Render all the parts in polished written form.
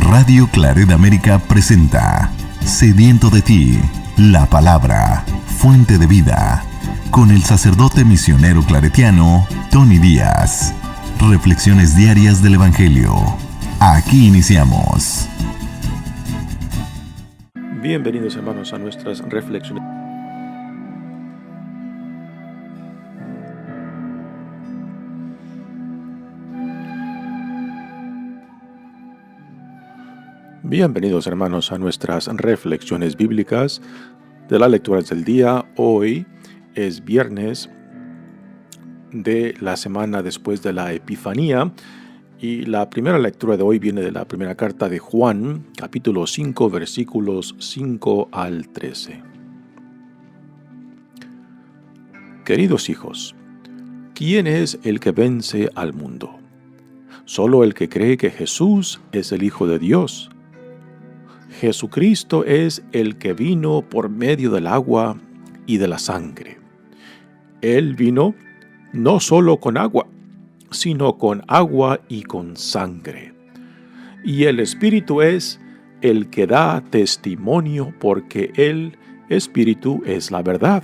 Radio Claret América presenta Sediento de ti, la palabra, fuente de vida, con el sacerdote misionero claretiano Tony Díaz. Reflexiones diarias del Evangelio. Aquí iniciamos. Bienvenidos, hermanos, a nuestras reflexiones. Bienvenidos, hermanos, a nuestras reflexiones bíblicas de las lecturas del día. Hoy es viernes de la semana después de la Epifanía y la primera lectura de hoy viene de la primera carta de Juan, capítulo 5, versículos 5 al 13. Queridos hijos, ¿quién es el que vence al mundo? Solo el que cree que Jesús es el Hijo de Dios. Jesucristo es el que vino por medio del agua y de la sangre. Él vino no solo con agua, sino con agua y con sangre. Y el Espíritu es el que da testimonio, porque el Espíritu es la verdad.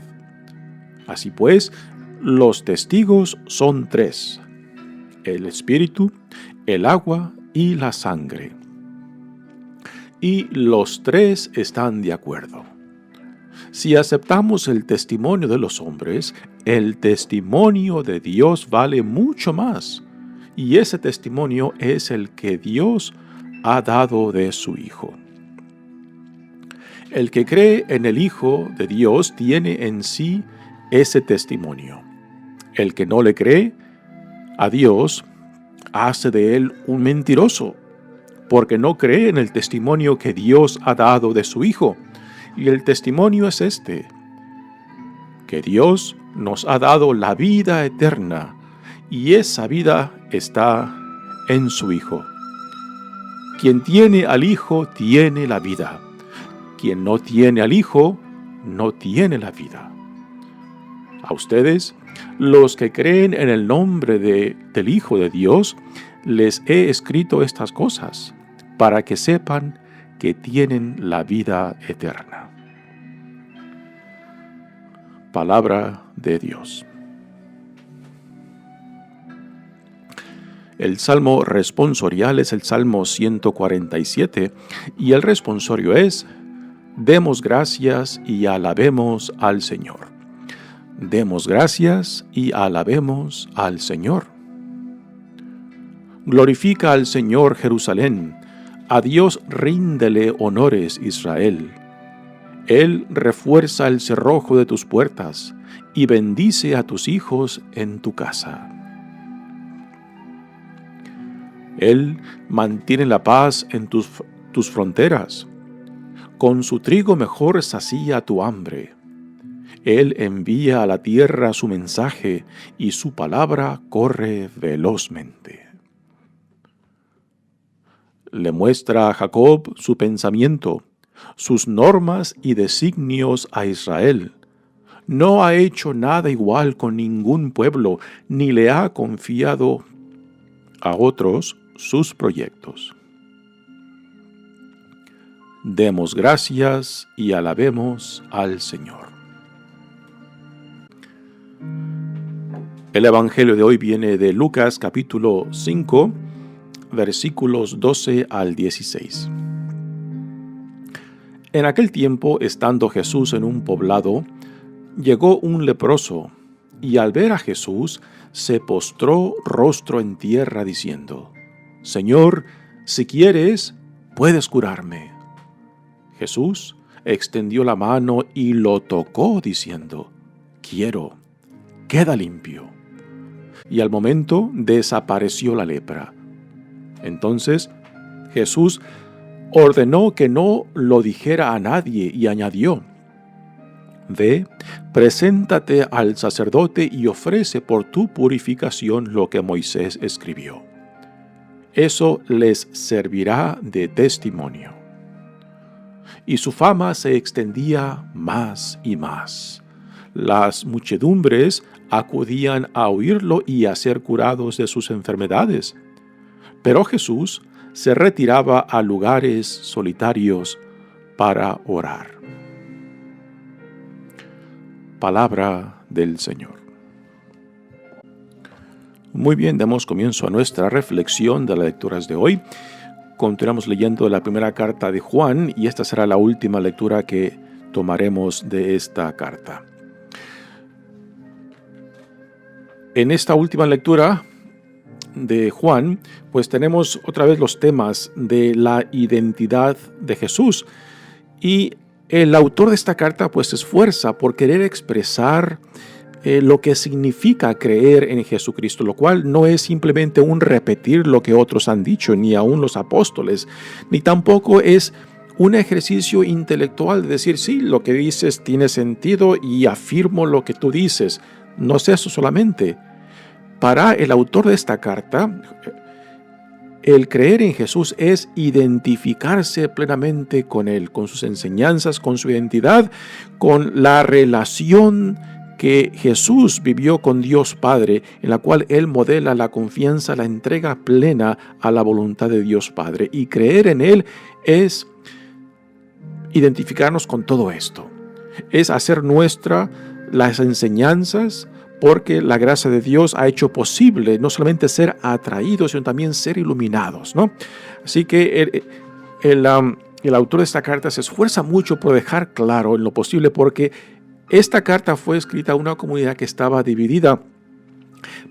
Así pues, los testigos son tres: el Espíritu, el agua y la sangre. Y los tres están de acuerdo. Si aceptamos el testimonio de los hombres, el testimonio de Dios vale mucho más. Y ese testimonio es el que Dios ha dado de su Hijo. El que cree en el Hijo de Dios tiene en sí ese testimonio. El que no le cree a Dios hace de él un mentiroso, porque no cree en el testimonio que Dios ha dado de su Hijo. Y el testimonio es este: que Dios nos ha dado la vida eterna, y esa vida está en su Hijo. Quien tiene al Hijo tiene la vida. Quien no tiene al Hijo no tiene la vida. A ustedes, los que creen en el nombre del Hijo de Dios, les he escrito estas cosas, para que sepan que tienen la vida eterna. Palabra de Dios. El salmo responsorial es el Salmo 147, y el responsorio es: demos gracias y alabemos al Señor. Demos gracias y alabemos al Señor. Glorifica al Señor, Jerusalén. A Dios ríndele honores, Israel. Él refuerza el cerrojo de tus puertas y bendice a tus hijos en tu casa. Él mantiene la paz en tus fronteras. Con su trigo mejor sacía tu hambre. Él envía a la tierra su mensaje y su palabra corre velozmente. Le muestra a Jacob su pensamiento, sus normas y designios a Israel. No ha hecho nada igual con ningún pueblo, ni le ha confiado a otros sus proyectos. Demos gracias y alabemos al Señor. El Evangelio de hoy viene de Lucas capítulo 5, versículos 12 al 16. En aquel tiempo, estando Jesús en un poblado, llegó un leproso, y al ver a Jesús, se postró rostro en tierra, diciendo: Señor, si quieres, puedes curarme. Jesús extendió la mano y lo tocó, diciendo: Quiero, queda limpio. Y al momento desapareció la lepra. Entonces Jesús ordenó que no lo dijera a nadie y añadió: Ve, preséntate al sacerdote y ofrece por tu purificación lo que Moisés escribió. Eso les servirá de testimonio. Y su fama se extendía más y más. Las muchedumbres acudían a oírlo y a ser curados de sus enfermedades. Pero Jesús se retiraba a lugares solitarios para orar. Palabra del Señor. Muy bien, damos comienzo a nuestra reflexión de las lecturas de hoy. Continuamos leyendo la primera carta de Juan y esta será la última lectura que tomaremos de esta carta. En esta última lectura de Juan, pues tenemos otra vez los temas de la identidad de Jesús. Y el autor de esta carta pues se esfuerza por querer expresar lo que significa creer en Jesucristo, lo cual no es simplemente un repetir lo que otros han dicho, ni aun los apóstoles, ni tampoco es un ejercicio intelectual de decir, sí, lo que dices tiene sentido y afirmo lo que tú dices. No es eso solamente. Para el autor de esta carta, el creer en Jesús es identificarse plenamente con Él, con sus enseñanzas, con su identidad, con la relación que Jesús vivió con Dios Padre, en la cual Él modela la confianza, la entrega plena a la voluntad de Dios Padre. Y creer en Él es identificarnos con todo esto. Es hacer nuestra las enseñanzas, porque la gracia de Dios ha hecho posible no solamente ser atraídos, sino también ser iluminados, ¿no? Así que el autor de esta carta se esfuerza mucho por dejar claro en lo posible, porque esta carta fue escrita a una comunidad que estaba dividida,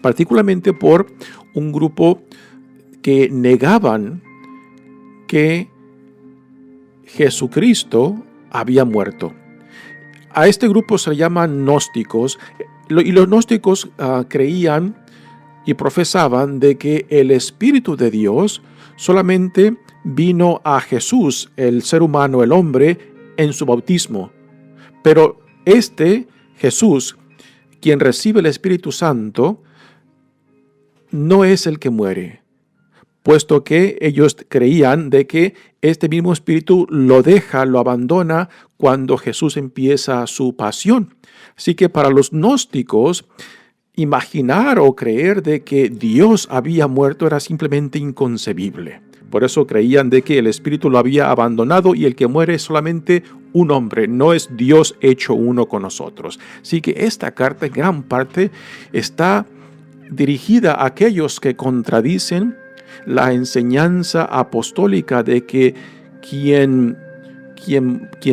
particularmente por un grupo que negaban que Jesucristo había muerto. A este grupo se le llaman gnósticos, y los gnósticos creían y profesaban de que el Espíritu de Dios solamente vino a Jesús, el ser humano, el hombre, en su bautismo. Pero Jesús, quien recibe el Espíritu Santo, no es el que muere, puesto que ellos creían de que este mismo Espíritu lo abandona cuando Jesús empieza su pasión. Así que para los gnósticos, imaginar o creer de que Dios había muerto era simplemente inconcebible. Por eso creían de que el Espíritu lo había abandonado y el que muere es solamente un hombre, no es Dios hecho uno con nosotros. Así que esta carta en gran parte está dirigida a aquellos que contradicen la enseñanza apostólica de que quien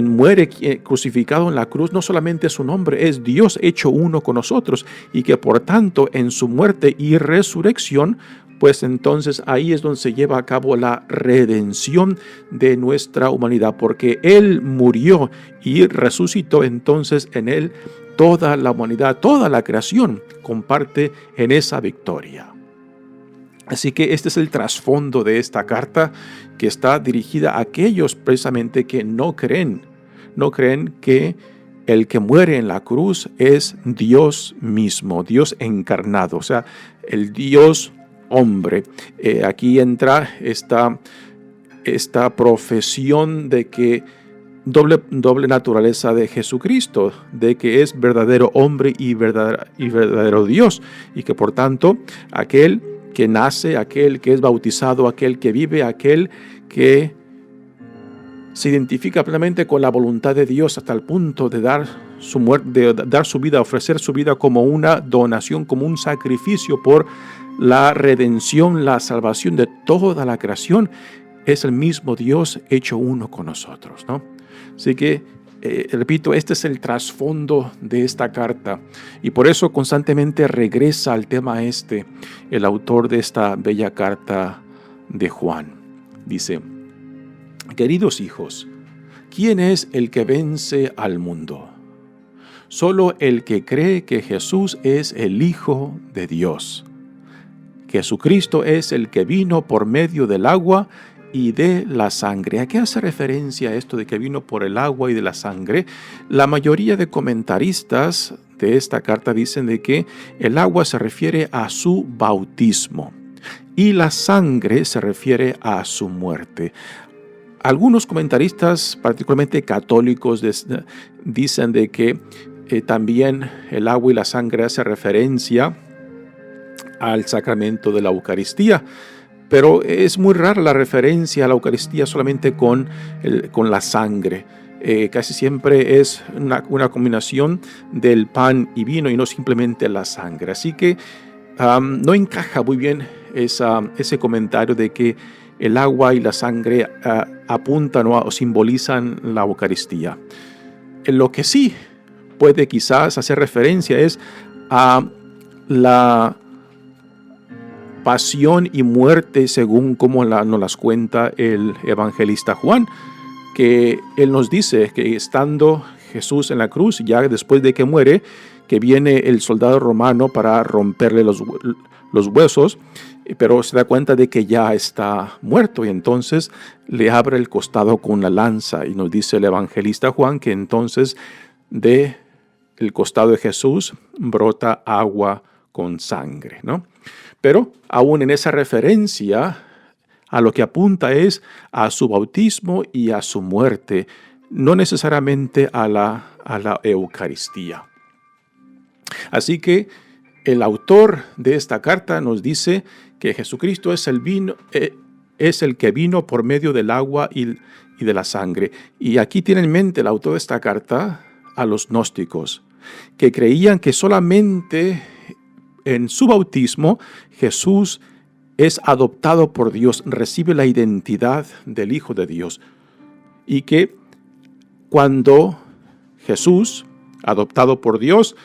muere crucificado en la cruz no solamente es un hombre, es Dios hecho uno con nosotros, y que por tanto en su muerte y resurrección, pues entonces ahí es donde se lleva a cabo la redención de nuestra humanidad, porque Él murió y resucitó, entonces en Él toda la humanidad, toda la creación comparte en esa victoria. Así que este es el trasfondo de esta carta, que está dirigida a aquellos precisamente que no creen que el que muere en la cruz es Dios mismo, Dios encarnado, o sea, el Dios hombre. Aquí entra esta profesión de que doble naturaleza de Jesucristo, de que es verdadero hombre y verdadero Dios, y que por tanto aquel que nace, aquel que es bautizado, aquel que vive, aquel que se identifica plenamente con la voluntad de Dios hasta el punto de dar su vida, ofrecer su vida como una donación, como un sacrificio por la redención, la salvación de toda la creación, es el mismo Dios hecho uno con nosotros, ¿no? Así que repito, este es el trasfondo de esta carta, y por eso constantemente regresa al tema el autor de esta bella carta de Juan. Dice: queridos hijos, ¿quién es el que vence al mundo? Solo el que cree que Jesús es el Hijo de Dios. Jesucristo es el que vino por medio del agua y de la sangre. ¿A qué hace referencia esto de que vino por el agua y de la sangre? La mayoría de comentaristas de esta carta dicen de que el agua se refiere a su bautismo y la sangre se refiere a su muerte. Algunos comentaristas, particularmente católicos, dicen de que también el agua y la sangre hace referencia al sacramento de la Eucaristía. Pero es muy rara la referencia a la Eucaristía solamente con la sangre. Casi siempre es una combinación del pan y vino y no simplemente la sangre. Así que no encaja muy bien ese comentario de que el agua y la sangre apuntan o simbolizan la Eucaristía. En lo que sí puede quizás hacer referencia es a la pasión y muerte según como nos las cuenta el evangelista Juan, que él nos dice que estando Jesús en la cruz, ya después de que muere, que viene el soldado romano para romperle los huesos, pero se da cuenta de que ya está muerto y entonces le abre el costado con la lanza y nos dice el evangelista Juan que entonces de el costado de Jesús brota agua con sangre, ¿no? Pero aún en esa referencia a lo que apunta es a su bautismo y a su muerte, no necesariamente a la Eucaristía. Así que el autor de esta carta nos dice que Jesucristo es el que vino por medio del agua y de la sangre. Y aquí tiene en mente el autor de esta carta a los gnósticos, que creían que solamente en su bautismo Jesús es adoptado por Dios, recibe la identidad del Hijo de Dios. Y que cuando Jesús, adoptado por Dios,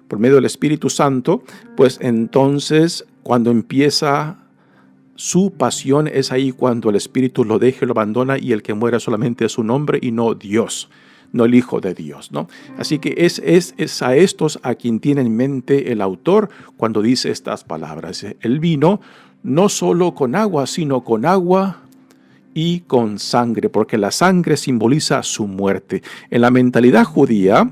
por medio del Espíritu Santo, pues entonces cuando empieza su pasión es ahí cuando el Espíritu lo deja y lo abandona y el que muera solamente es su nombre y no Dios, no el Hijo de Dios, ¿no? Así que es a estos a quien tiene en mente el autor cuando dice estas palabras. Él vino no solo con agua, sino con agua y con sangre, porque la sangre simboliza su muerte. En la mentalidad judía,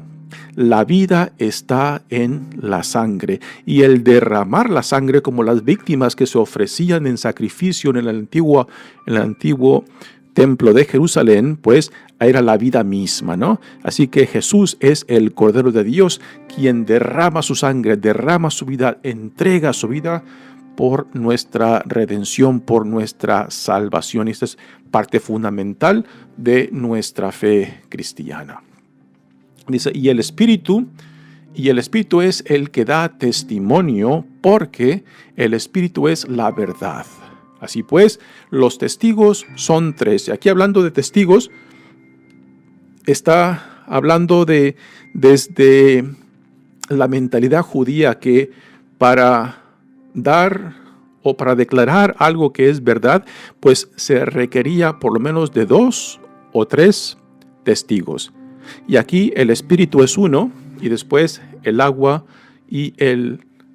la vida está en la sangre y el derramar la sangre como las víctimas que se ofrecían en sacrificio en el antiguo templo de Jerusalén, pues era la vida misma, ¿no? Así que Jesús es el Cordero de Dios quien derrama su sangre, derrama su vida, entrega su vida por nuestra redención, por nuestra salvación. Y esta es parte fundamental de nuestra fe cristiana. Dice, y el Espíritu es el que da testimonio, porque el Espíritu es la verdad. Así pues, los testigos son tres. Y aquí hablando de testigos, está hablando desde la mentalidad judía que para dar o para declarar algo que es verdad, pues se requería por lo menos de 2 o 3 testigos. Y aquí el Espíritu es uno, y después el agua y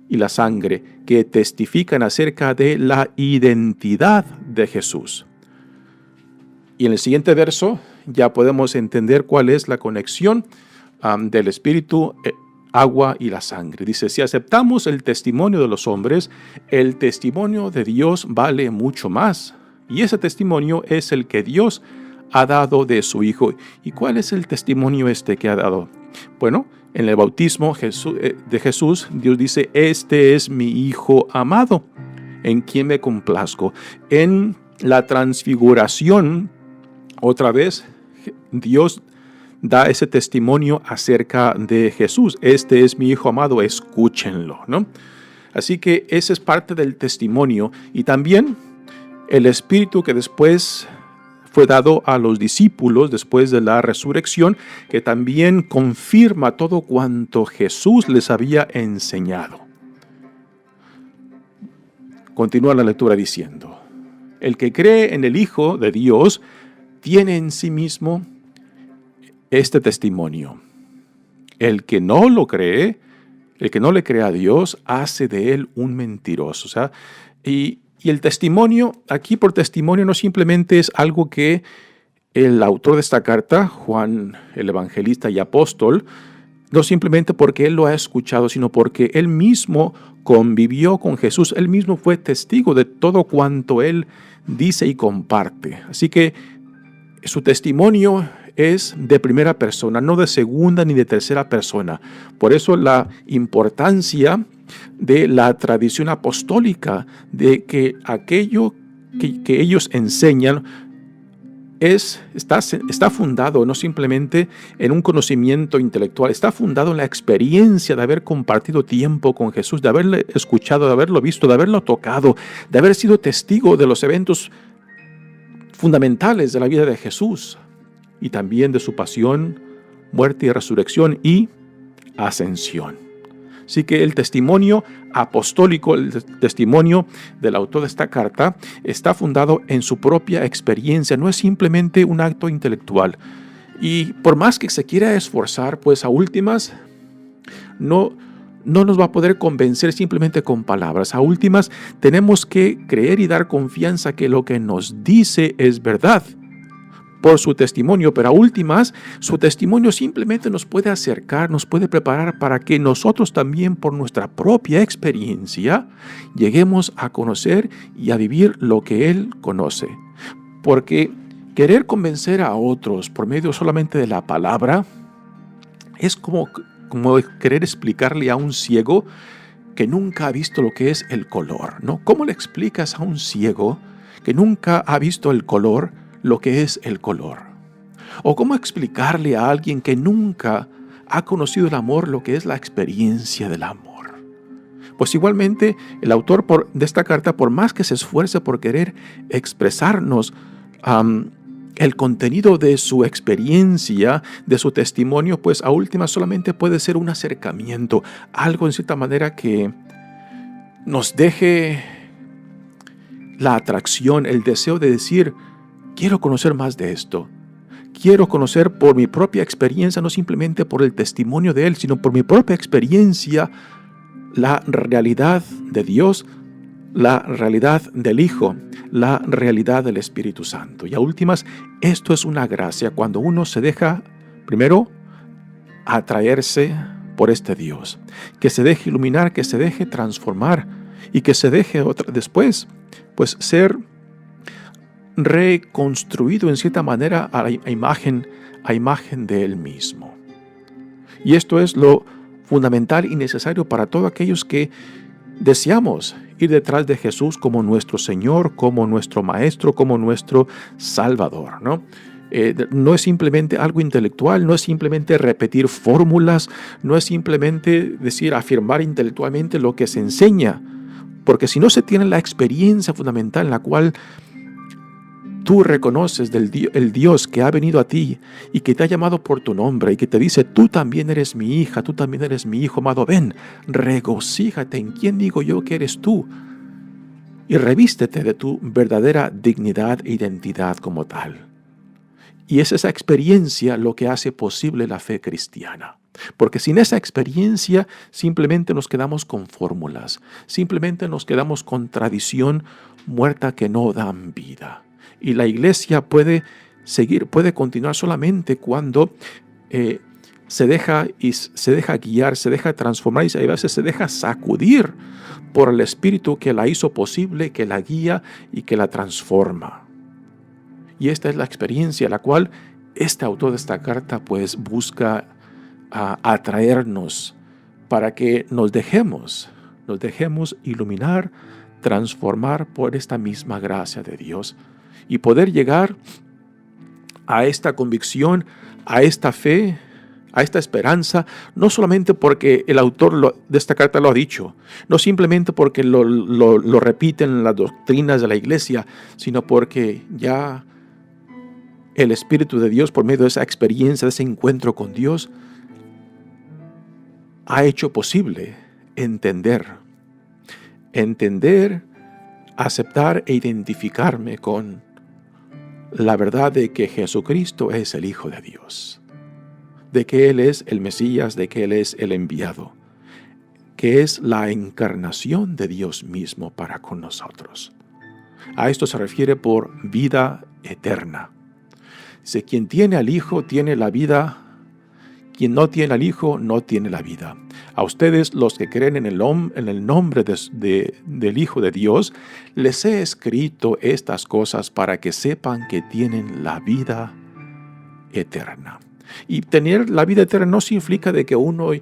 la sangre, que testifican acerca de la identidad de Jesús. Y en el siguiente verso ya podemos entender cuál es la conexión del Espíritu, agua y la sangre. Dice, si aceptamos el testimonio de los hombres, el testimonio de Dios vale mucho más. Y ese testimonio es el que Dios ha dado de su Hijo. ¿Y cuál es el testimonio que ha dado? Bueno, en el bautismo de Jesús, Dios dice, este es mi Hijo amado, en quien me complazco. En la transfiguración, otra vez, Dios da ese testimonio acerca de Jesús. Este es mi Hijo amado, escúchenlo, ¿no? Así que ese es parte del testimonio. Y también el Espíritu que después fue dado a los discípulos después de la resurrección, que también confirma todo cuanto Jesús les había enseñado. Continúa la lectura diciendo, el que cree en el Hijo de Dios tiene en sí mismo este testimonio. El que no lo cree, el que no le cree a Dios, hace de él un mentiroso. O sea, y el testimonio, aquí por testimonio no simplemente es algo que el autor de esta carta, Juan el evangelista y apóstol, no simplemente porque él lo ha escuchado, sino porque él mismo convivió con Jesús, él mismo fue testigo de todo cuanto él dice y comparte. Así que su testimonio es de primera persona, no de segunda ni de tercera persona. Por eso la importancia de la tradición apostólica, de que aquello que ellos enseñan está fundado no simplemente en un conocimiento intelectual, está fundado en la experiencia de haber compartido tiempo con Jesús, de haberle escuchado, de haberlo visto, de haberlo tocado, de haber sido testigo de los eventos fundamentales de la vida de Jesús y también de su pasión, muerte y resurrección y ascensión. Así que el testimonio apostólico, el testimonio del autor de esta carta, está fundado en su propia experiencia, no es simplemente un acto intelectual. Y por más que se quiera esforzar, pues a últimas no nos va a poder convencer simplemente con palabras. A últimas tenemos que creer y dar confianza que lo que nos dice es verdad por su testimonio, pero a últimas, su testimonio simplemente nos puede acercar, nos puede preparar para que nosotros también por nuestra propia experiencia lleguemos a conocer y a vivir lo que Él conoce. Porque querer convencer a otros por medio solamente de la palabra es como querer explicarle a un ciego que nunca ha visto lo que es el color, ¿no? ¿Cómo le explicas a un ciego que nunca ha visto el color lo que es el color? ¿O cómo explicarle a alguien que nunca ha conocido el amor lo que es la experiencia del amor? Pues igualmente el autor de esta carta, por más que se esfuerce por querer expresarnos el contenido de su experiencia, de su testimonio, pues a última solamente puede ser un acercamiento, algo en cierta manera que nos deje la atracción, el deseo de decir: quiero conocer más de esto. Quiero conocer por mi propia experiencia, no simplemente por el testimonio de Él, sino por mi propia experiencia, la realidad de Dios, la realidad del Hijo, la realidad del Espíritu Santo. Y a últimas, esto es una gracia cuando uno se deja, primero, atraerse por este Dios, que se deje iluminar, que se deje transformar y que se deje después, pues ser reconstruido en cierta manera a imagen de Él mismo. Y esto es lo fundamental y necesario para todos aquellos que deseamos ir detrás de Jesús como nuestro Señor, como nuestro Maestro, como nuestro Salvador, ¿no? No es simplemente algo intelectual, no es simplemente repetir fórmulas, no es simplemente afirmar intelectualmente lo que se enseña, porque si no se tiene la experiencia fundamental en la cual tú reconoces el Dios que ha venido a ti y que te ha llamado por tu nombre y que te dice: tú también eres mi hija, tú también eres mi hijo amado, ven, regocíjate en quién digo yo que eres tú y revístete de tu verdadera dignidad e identidad como tal. Y es esa experiencia lo que hace posible la fe cristiana. Porque sin esa experiencia simplemente nos quedamos con fórmulas, simplemente nos quedamos con tradición muerta que no dan vida. Y la iglesia puede continuar solamente cuando se deja guiar, se deja transformar y a veces se deja sacudir por el Espíritu que la hizo posible, que la guía y que la transforma. Y esta es la experiencia la cual este autor de esta carta pues busca atraernos para que nos dejemos iluminar, transformar por esta misma gracia de Dios y poder llegar a esta convicción, a esta fe, a esta esperanza, no solamente porque el autor de esta carta lo ha dicho, no simplemente porque lo repiten las doctrinas de la iglesia, sino porque ya el Espíritu de Dios, por medio de esa experiencia, de ese encuentro con Dios, ha hecho posible entender, aceptar e identificarme con la verdad de que Jesucristo es el Hijo de Dios, de que Él es el Mesías, de que Él es el enviado, que es la encarnación de Dios mismo para con nosotros. A esto se refiere por vida eterna. Dice: quien tiene al Hijo tiene la vida, quien no tiene al Hijo no tiene la vida. A ustedes, los que creen en el nombre del Hijo de Dios, les he escrito estas cosas para que sepan que tienen la vida eterna. Y tener la vida eterna no significa de que uno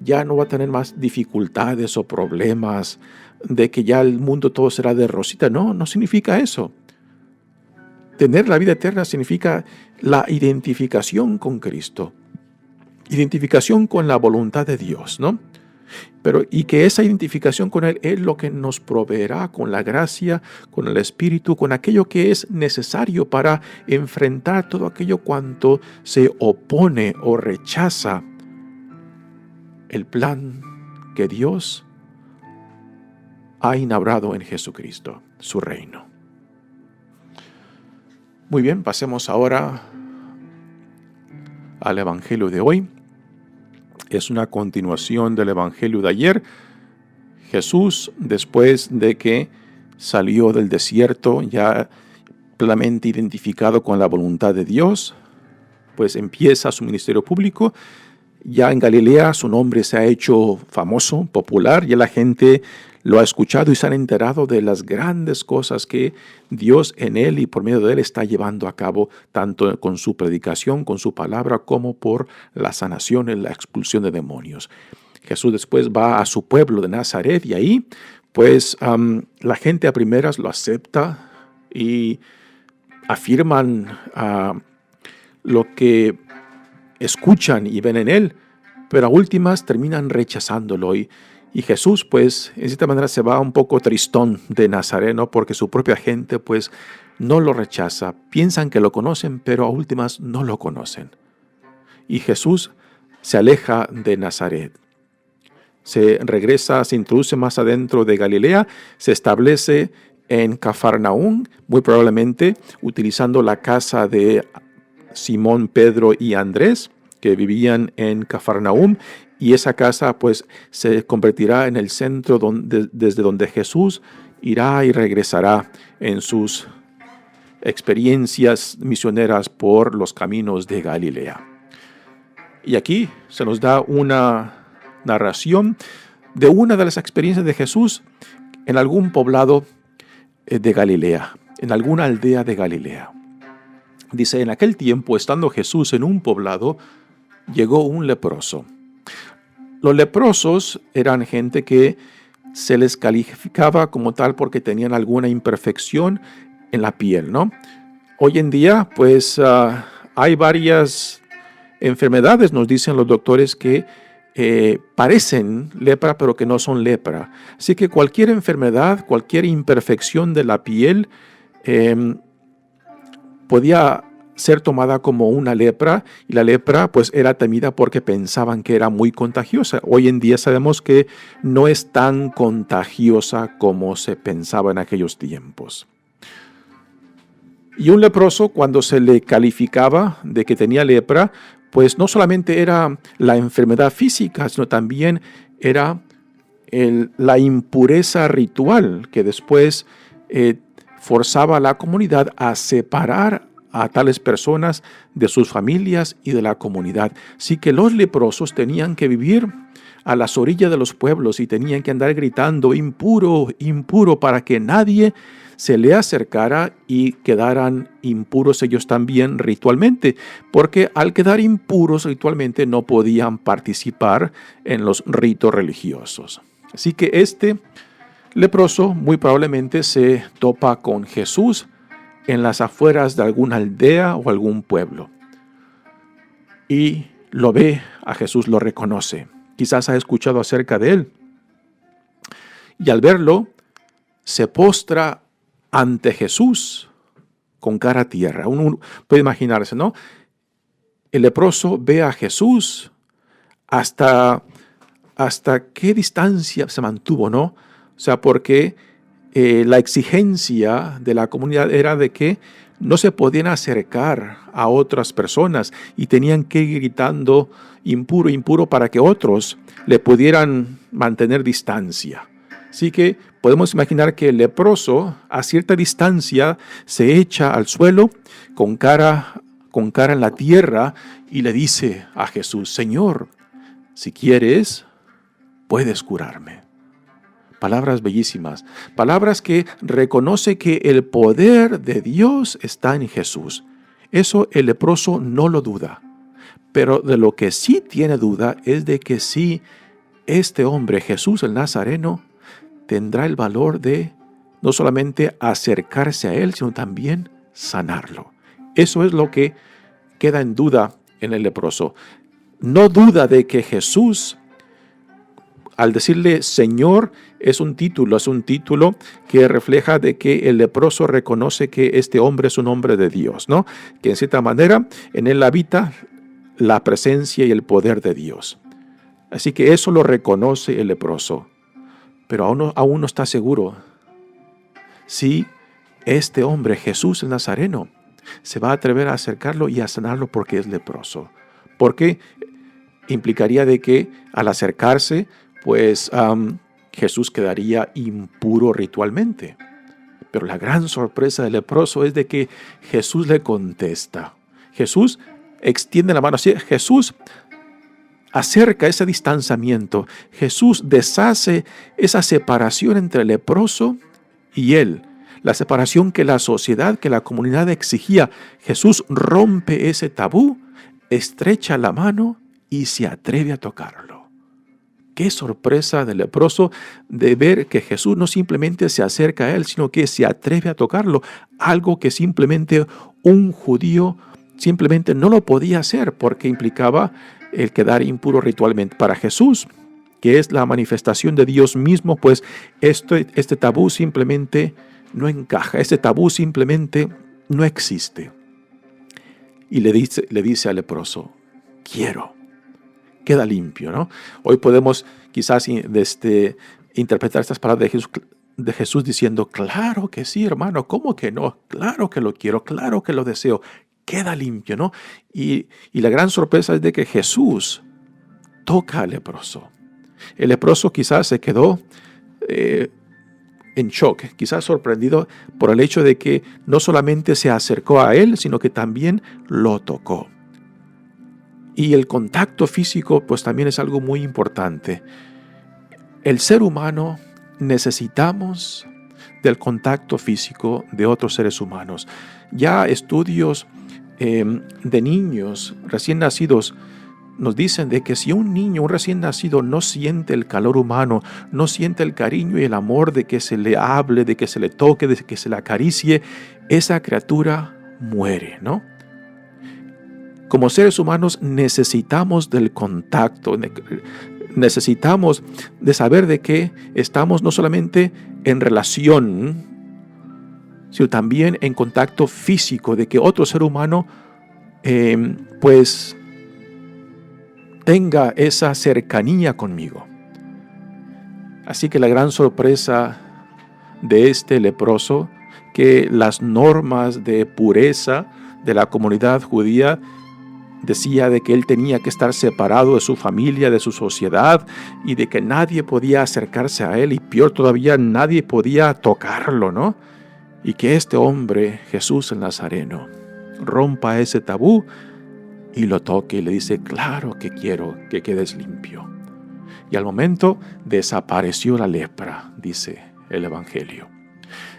ya no va a tener más dificultades o problemas de que ya el mundo todo será de rosita. No, no significa eso. Tener la vida eterna significa la identificación con Cristo, identificación con la voluntad de Dios, ¿no? Y que esa identificación con Él es lo que nos proveerá con la gracia, con el Espíritu, con aquello que es necesario para enfrentar todo aquello cuanto se opone o rechaza el plan que Dios ha inaugurado en Jesucristo, su reino. Muy bien, pasemos ahora al Evangelio de hoy. Es una continuación del Evangelio de ayer. Jesús, después de que salió del desierto, ya plenamente identificado con la voluntad de Dios, pues empieza su ministerio público. Ya en Galilea su nombre se ha hecho famoso, popular, ya la gente lo ha escuchado y se han enterado de las grandes cosas que Dios en él y por medio de él está llevando a cabo, tanto con su predicación, con su palabra, como por la sanación y la expulsión de demonios. Jesús después va a su pueblo de Nazaret y ahí pues la gente a primeras lo acepta y afirman lo que escuchan y ven en él, pero a últimas terminan rechazándolo. Y Jesús, pues, en cierta manera se va un poco tristón de Nazaret, ¿no? Porque su propia gente, pues, no lo rechaza. Piensan que lo conocen, pero a últimas no lo conocen. Y Jesús se aleja de Nazaret. Se regresa, se introduce más adentro de Galilea, se establece en Cafarnaúm, muy probablemente utilizando la casa de Simón, Pedro y Andrés, que vivían en Cafarnaúm. Y esa casa pues se convertirá en el centro desde donde Jesús irá y regresará en sus experiencias misioneras por los caminos de Galilea. Y aquí se nos da una narración de una de las experiencias de Jesús en algún poblado de Galilea, en alguna aldea de Galilea. Dice, en aquel tiempo, estando Jesús en un poblado, llegó un leproso. Los leprosos eran gente que se les calificaba como tal porque tenían alguna imperfección en la piel, ¿no? Hoy en día, pues, hay varias enfermedades, nos dicen los doctores, que parecen lepra, pero que no son lepra. Así que cualquier enfermedad, cualquier imperfección de la piel podía ser tomada como una lepra, y la lepra pues era temida porque pensaban que era muy contagiosa. Hoy en día sabemos que no es tan contagiosa como se pensaba en aquellos tiempos. Y un leproso, cuando se le calificaba de que tenía lepra, pues no solamente era la enfermedad física, sino también era la impureza ritual que después forzaba a la comunidad a separar a tales personas de sus familias y de la comunidad. Así que los leprosos tenían que vivir a las orillas de los pueblos y tenían que andar gritando impuro, impuro, para que nadie se le acercara y quedaran impuros ellos también ritualmente, porque al quedar impuros ritualmente no podían participar en los ritos religiosos. Así que este leproso muy probablemente se topa con Jesús en las afueras de alguna aldea o algún pueblo. Y lo ve a Jesús, lo reconoce. Quizás ha escuchado acerca de él. Y al verlo, se postra ante Jesús con cara a tierra. Uno puede imaginarse, ¿no? El leproso ve a Jesús hasta qué distancia se mantuvo, ¿no? O sea, porque la exigencia de la comunidad era de que no se podían acercar a otras personas y tenían que ir gritando impuro, impuro, para que otros le pudieran mantener distancia. Así que podemos imaginar que el leproso a cierta distancia se echa al suelo con cara en la tierra y le dice a Jesús: Señor, si quieres, puedes curarme. Palabras bellísimas, palabras que reconoce que el poder de Dios está en Jesús. Eso el leproso no lo duda. Pero de lo que sí tiene duda es de que si este hombre, Jesús el Nazareno, tendrá el valor de no solamente acercarse a él, sino también sanarlo. Eso es lo que queda en duda en el leproso. No duda de que Jesús, al decirle Señor, es un título que refleja de que el leproso reconoce que este hombre es un hombre de Dios, ¿no? Que en cierta manera en él habita la presencia y el poder de Dios. Así que eso lo reconoce el leproso, pero aún no está seguro si este hombre, Jesús el Nazareno, se va a atrever a acercarlo y a sanarlo porque es leproso. Porque implicaría de que al acercarse, pues Jesús quedaría impuro ritualmente. Pero la gran sorpresa del leproso es de que Jesús le contesta. Jesús extiende la mano así. Jesús acerca ese distanciamiento. Jesús deshace esa separación entre el leproso y él. La separación que la sociedad, que la comunidad exigía. Jesús rompe ese tabú, estrecha la mano y se atreve a tocarlo. Qué sorpresa del leproso de ver que Jesús no simplemente se acerca a él, sino que se atreve a tocarlo. Algo que simplemente un judío simplemente no lo podía hacer porque implicaba el quedar impuro ritualmente. Para Jesús, que es la manifestación de Dios mismo, pues este tabú simplemente no encaja. Este tabú simplemente no existe. Y le dice al leproso, quiero. Queda limpio, ¿no? Hoy podemos quizás interpretar estas palabras de Jesús diciendo, claro que sí, hermano, ¿cómo que no? Claro que lo quiero, claro que lo deseo. Queda limpio, ¿no? Y la gran sorpresa es de que Jesús toca al leproso. El leproso quizás se quedó en shock, quizás sorprendido por el hecho de que no solamente se acercó a él, sino que también lo tocó. Y el contacto físico, pues también es algo muy importante. El ser humano necesitamos del contacto físico de otros seres humanos. Ya estudios de niños recién nacidos nos dicen de que si un niño, un recién nacido, no siente el calor humano, no siente el cariño y el amor de que se le hable, de que se le toque, de que se le acaricie, esa criatura muere, ¿no? Como seres humanos necesitamos del contacto, necesitamos de saber de que estamos no solamente en relación, sino también en contacto físico, de que otro ser humano pues tenga esa cercanía conmigo. Así que la gran sorpresa de este leproso, que las normas de pureza de la comunidad judía decía de que él tenía que estar separado de su familia, de su sociedad, y de que nadie podía acercarse a él, y peor todavía, nadie podía tocarlo, ¿no? Y que este hombre, Jesús el Nazareno, rompa ese tabú y lo toque y le dice, claro que quiero que quedes limpio. Y al momento desapareció la lepra, dice el Evangelio.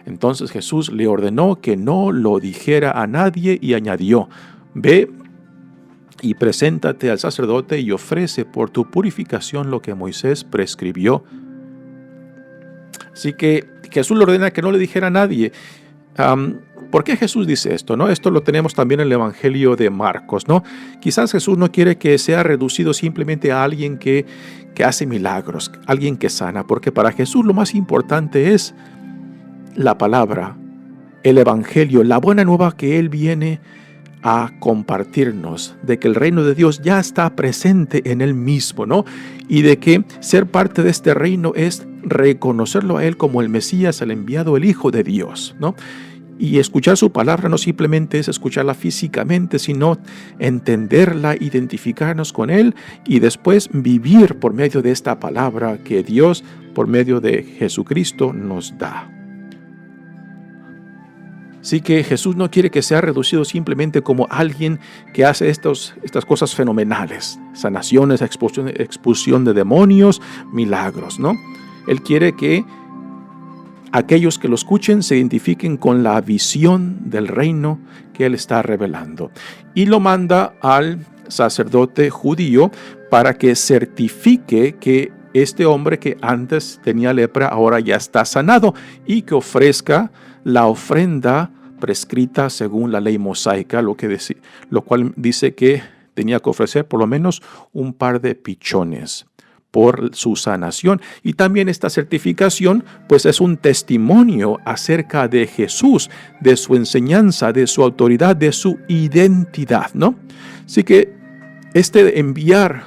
Entonces Jesús le ordenó que no lo dijera a nadie y añadió, ve y preséntate al sacerdote y ofrece por tu purificación lo que Moisés prescribió. Así que Jesús le ordena que no le dijera a nadie. ¿Por qué Jesús dice esto, no? Esto lo tenemos también en el Evangelio de Marcos, ¿no? Quizás Jesús no quiere que sea reducido simplemente a alguien que hace milagros, alguien que sana, porque para Jesús lo más importante es la palabra, el Evangelio, la buena nueva que Él viene a compartirnos, de que el reino de Dios ya está presente en Él mismo, ¿no? Y de que ser parte de este reino es reconocerlo a Él como el Mesías, el enviado, el Hijo de Dios, ¿no? Y escuchar su palabra no simplemente es escucharla físicamente, sino entenderla, identificarnos con Él y después vivir por medio de esta palabra que Dios, por medio de Jesucristo, nos da. Así que Jesús no quiere que sea reducido simplemente como alguien que hace estas cosas fenomenales, sanaciones, expulsión de demonios, milagros, ¿no? Él quiere que aquellos que lo escuchen se identifiquen con la visión del reino que Él está revelando. Y lo manda al sacerdote judío para que certifique que este hombre que antes tenía lepra ahora ya está sanado y que ofrezca la ofrenda prescrita según la ley mosaica, lo cual dice que tenía que ofrecer por lo menos un par de pichones por su sanación. Y también esta certificación pues es un testimonio acerca de Jesús, de su enseñanza, de su autoridad, de su identidad, ¿no? Así que este enviar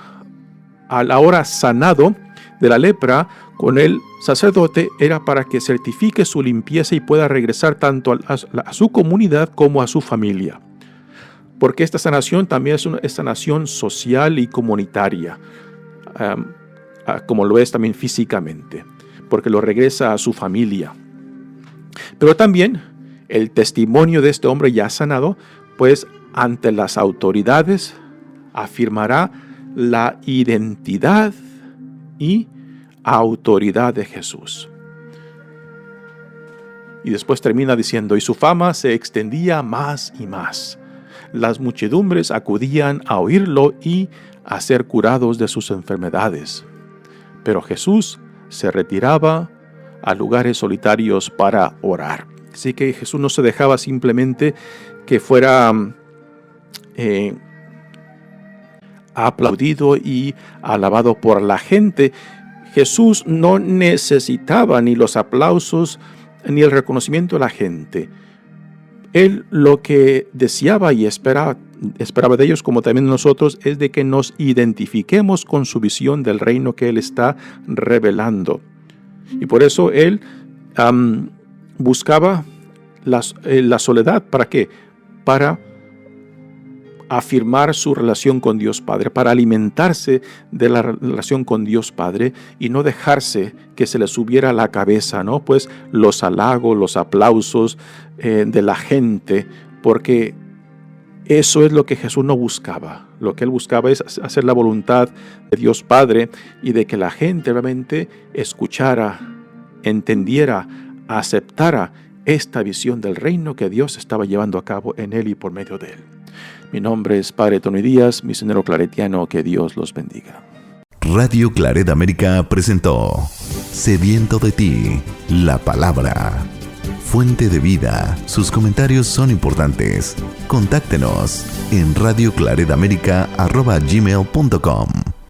al ahora sanado de la lepra con el sacerdote era para que certifique su limpieza y pueda regresar tanto a su comunidad como a su familia. Porque esta sanación también es una sanación social y comunitaria, como lo es también físicamente, porque lo regresa a su familia. Pero también el testimonio de este hombre ya sanado, pues ante las autoridades afirmará la identidad y autoridad de Jesús. Y después termina diciendo, y su fama se extendía más y más. Las muchedumbres acudían a oírlo y a ser curados de sus enfermedades. Pero Jesús se retiraba a lugares solitarios para orar. Así que Jesús no se dejaba simplemente que fuera aplaudido y alabado por la gente. Jesús no necesitaba ni los aplausos ni el reconocimiento de la gente. Él lo que deseaba y esperaba de ellos, como también de nosotros, es de que nos identifiquemos con su visión del reino que Él está revelando. Y por eso Él buscaba la soledad. ¿Para qué? Para afirmar su relación con Dios Padre, para alimentarse de la relación con Dios Padre y no dejarse que se le subiera a la cabeza, ¿no? Pues los halagos, los aplausos de la gente, porque eso es lo que Jesús no buscaba. Lo que Él buscaba es hacer la voluntad de Dios Padre y de que la gente realmente escuchara, entendiera, aceptara esta visión del reino que Dios estaba llevando a cabo en Él y por medio de Él. Mi nombre es Padre Tony Díaz, misionero claretiano, que Dios los bendiga. Radio Claret América presentó Sediento de ti, la palabra, fuente de vida. Sus comentarios son importantes. Contáctenos en radioclaretamerica@gmail.com.